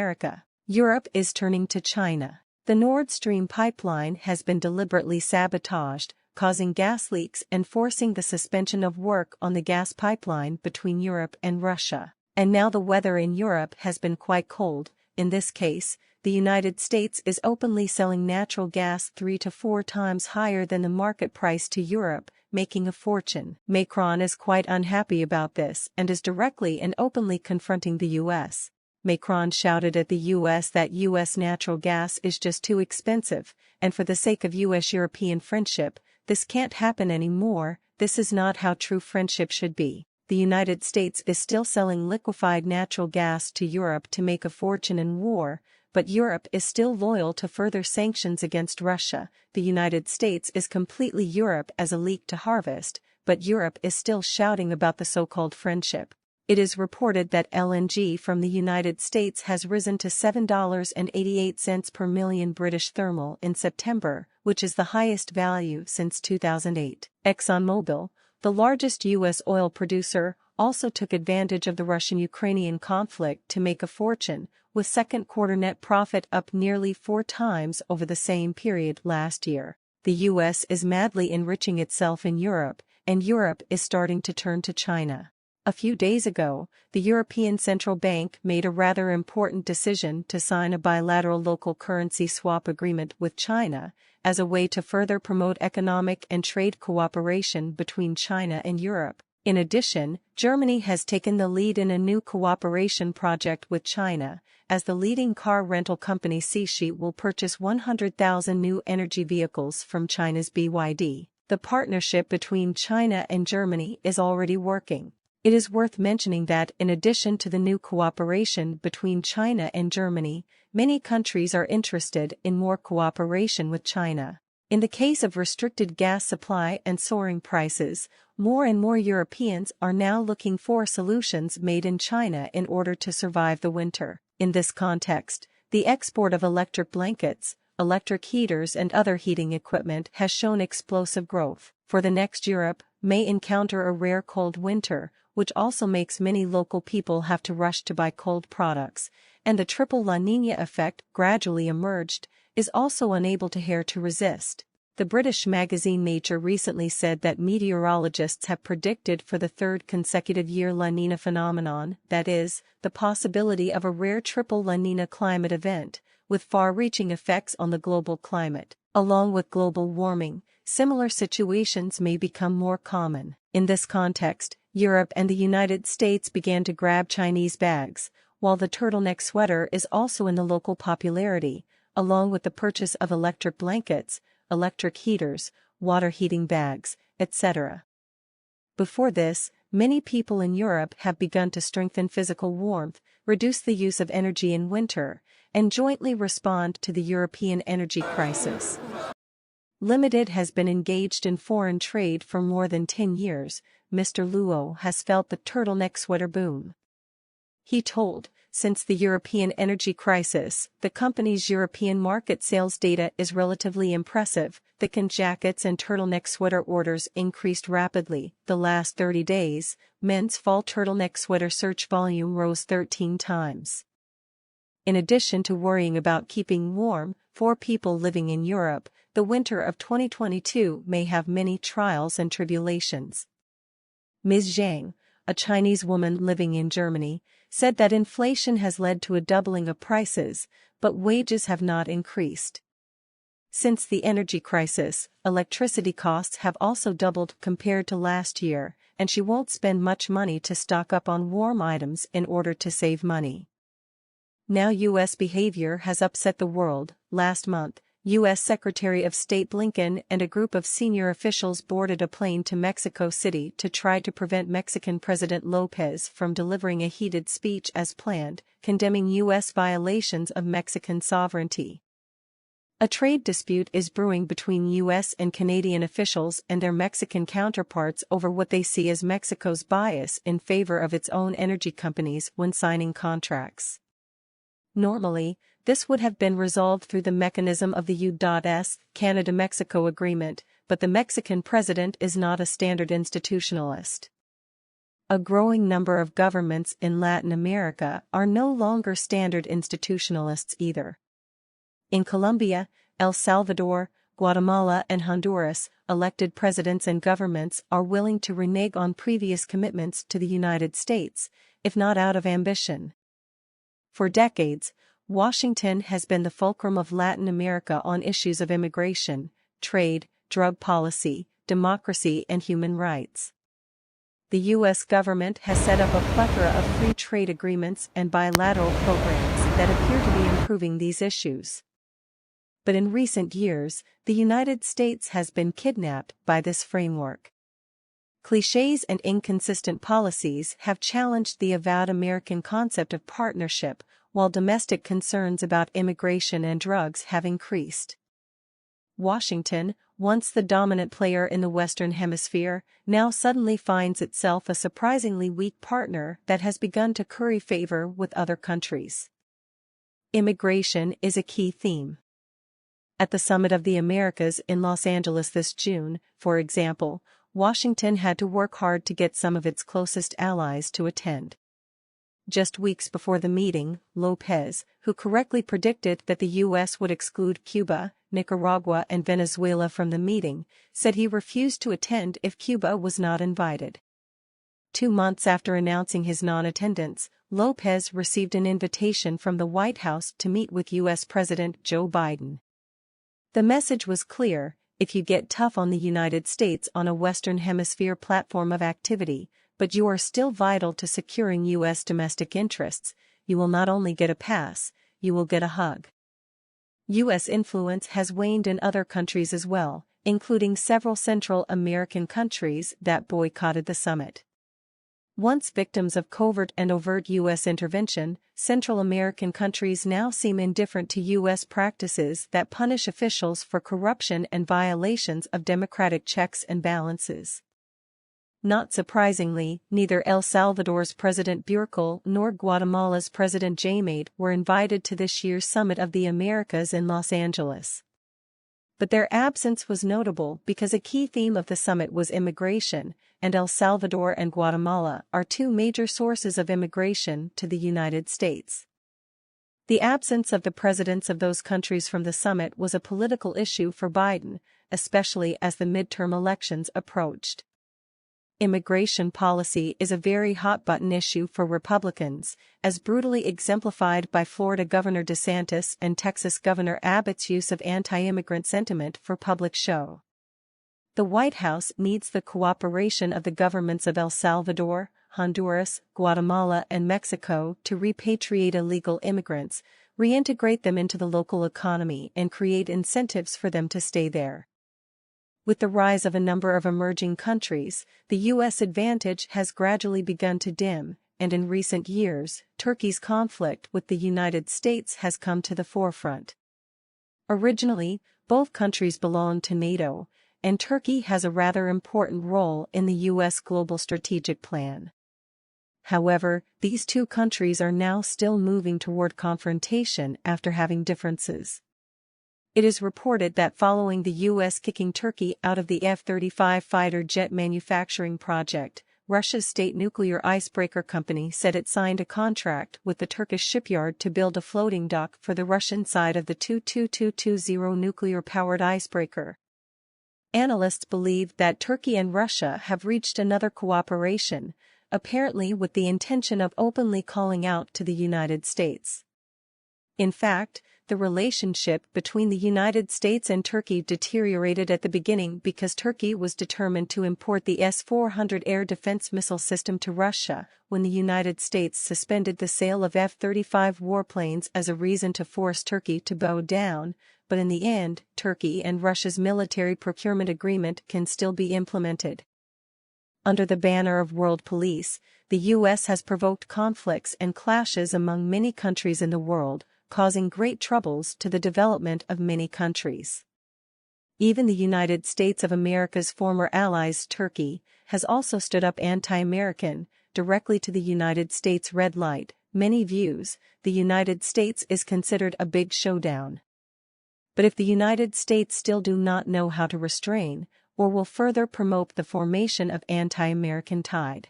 America. Europe is turning to China. The Nord Stream pipeline has been deliberately sabotaged, causing gas leaks and forcing the suspension of work on the gas pipeline between Europe and Russia. And now the weather in Europe has been quite cold. In this case, the United States is openly selling natural gas 3 to 4 times higher than the market price to Europe, making a fortune. Macron is quite unhappy about this and is directly and openly confronting the U.S. Macron shouted at the U.S. that U.S. natural gas is just too expensive, and for the sake of U.S.-European friendship, this can't happen anymore. This is not how true friendship should be. The United States is still selling liquefied natural gas to Europe to make a fortune in war, but Europe is still loyal to further sanctions against Russia. The United States is completely Europe as a leek to harvest, but Europe is still shouting about the so-called friendship. It is reported that LNG from the United States has risen to $7.88 per million British thermal in September, which is the highest value since 2008. ExxonMobil, the largest U.S. oil producer, also took advantage of the Russian-Ukrainian conflict to make a fortune, with second quarter net profit up nearly 4 times over the same period last year. The U.S. is madly enriching itself in Europe, and Europe is starting to turn to China. A few days ago, the European Central Bank made a rather important decision to sign a bilateral local currency swap agreement with China, as a way to further promote economic and trade cooperation between China and Europe. In addition, Germany has taken the lead in a new cooperation project with China, as the leading car rental company Cixi will purchase 100,000 new energy vehicles from China's BYD. The partnership between China and Germany is already working. It is worth mentioning that in addition to the new cooperation between China and Germany, many countries are interested in more cooperation with China. In the case of restricted gas supply and soaring prices, more and more Europeans are now looking for solutions made in China in order to survive the winter. In this context, the export of electric blankets, electric heaters and other heating equipment has shown explosive growth. For the next Europe may encounter a rare cold winter, which also makes many local people have to rush to buy cold products, and the triple La Niña effect gradually emerged, is also unable to resist. The British magazine Nature recently said that meteorologists have predicted for the 3rd consecutive year La Niña phenomenon, that is, the possibility of a rare triple La Niña climate event, with far-reaching effects on the global climate. Along with global warming, similar situations may become more common. In this context, Europe and the United States began to grab Chinese bags, while the turtleneck sweater is also in the local popularity, along with the purchase of electric blankets, electric heaters, water heating bags, etc. Before this, many people in Europe have begun to strengthen physical warmth, reduce the use of energy in winter, and jointly respond to the European energy crisis. Limited has been engaged in foreign trade for more than 10 years. Mr. Luo has felt the turtleneck sweater boom. He told, since the European energy crisis, the company's European market sales data is relatively impressive. Thickened jackets and turtleneck sweater orders increased rapidly. The last 30 days, men's fall turtleneck sweater search volume rose 13 times. In addition to worrying about keeping warm, for people living in Europe, the winter of 2022 may have many trials and tribulations. Ms. Zhang, a Chinese woman living in Germany, said that inflation has led to a doubling of prices, but wages have not increased. Since the energy crisis, electricity costs have also doubled compared to last year, and she won't spend much money to stock up on warm items in order to save money. Now U.S. behavior has upset the world. Last month, U.S. Secretary of State Blinken and a group of senior officials boarded a plane to Mexico City to try to prevent Mexican President Lopez from delivering a heated speech as planned, condemning U.S. violations of Mexican sovereignty. A trade dispute is brewing between U.S. and Canadian officials and their Mexican counterparts over what they see as Mexico's bias in favor of its own energy companies when signing contracts. Normally, this would have been resolved through the mechanism of the U.S. Canada-Mexico agreement, but the Mexican president is not a standard institutionalist. a growing number of governments in Latin America are no longer standard institutionalists either. In Colombia, El Salvador, Guatemala and Honduras, elected presidents and governments are willing to renege on previous commitments to the United States, if not out of ambition. For decades, Washington has been the fulcrum of Latin America on issues of immigration, trade, drug policy, democracy and human rights. The U.S. government has set up a plethora of free trade agreements and bilateral programs that appear to be improving these issues. But in recent years, the United States has been kidnapped by this framework. Clichés and inconsistent policies have challenged the avowed American concept of partnership, while domestic concerns about immigration and drugs have increased. Washington, once the dominant player in the Western Hemisphere, now suddenly finds itself a surprisingly weak partner that has begun to curry favor with other countries. Immigration is a key theme. At the Summit of the Americas in Los Angeles this June, for example, Washington had to work hard to get some of its closest allies to attend. Just weeks before the meeting, Lopez, who correctly predicted that the U.S. would exclude Cuba, Nicaragua and Venezuela from the meeting, said he refused to attend if Cuba was not invited. 2 months after announcing his non-attendance, Lopez received an invitation from the White House to meet with U.S. President Joe Biden. The message was clear: if you get tough on the United States on a Western Hemisphere platform of activity, but you are still vital to securing U.S. domestic interests, you will not only get a pass, you will get a hug. U.S. influence has waned in other countries as well, including several Central American countries that boycotted the summit. Once victims of covert and overt U.S. intervention, Central American countries now seem indifferent to U.S. practices that punish officials for corruption and violations of democratic checks and balances. Not surprisingly, neither El Salvador's President Bukele nor Guatemala's President Jammeh were invited to this year's Summit of the Americas in Los Angeles. But their absence was notable because a key theme of the summit was immigration, and El Salvador and Guatemala are two major sources of immigration to the United States. The absence of the presidents of those countries from the summit was a political issue for Biden, especially as the midterm elections approached. Immigration policy is a very hot-button issue for Republicans, as brutally exemplified by Florida Governor DeSantis and Texas Governor Abbott's use of anti-immigrant sentiment for public show. The White House needs the cooperation of the governments of El Salvador, Honduras, Guatemala and Mexico to repatriate illegal immigrants, reintegrate them into the local economy and create incentives for them to stay there. With the rise of a number of emerging countries, the U.S. advantage has gradually begun to dim, and in recent years, Turkey's conflict with the United States has come to the forefront. Originally, both countries belonged to NATO, and Turkey has a rather important role in the U.S. global strategic plan. However, these two countries are now still moving toward confrontation after having differences. It is reported that following the U.S. kicking Turkey out of the F-35 fighter jet manufacturing project, Russia's state nuclear icebreaker company said it signed a contract with the Turkish shipyard to build a floating dock for the Russian side of the Tu-2220 nuclear-powered icebreaker. Analysts believe that Turkey and Russia have reached another cooperation, apparently with the intention of openly calling out to the United States. In fact, the relationship between the United States and Turkey deteriorated at the beginning because Turkey was determined to import the S-400 air defense missile system to Russia when the United States suspended the sale of F-35 warplanes as a reason to force Turkey to bow down, but in the end, Turkey and Russia's military procurement agreement can still be implemented. Under the banner of world police, the U.S. has provoked conflicts and clashes among many countries in the world, causing great troubles to the development of many countries. Even the United States of America's former allies, Turkey, has also stood up anti-American, directly to the United States red light. Many views, the United States is considered a big showdown. But if the United States still do not know how to restrain, or will further promote the formation of anti-American tide,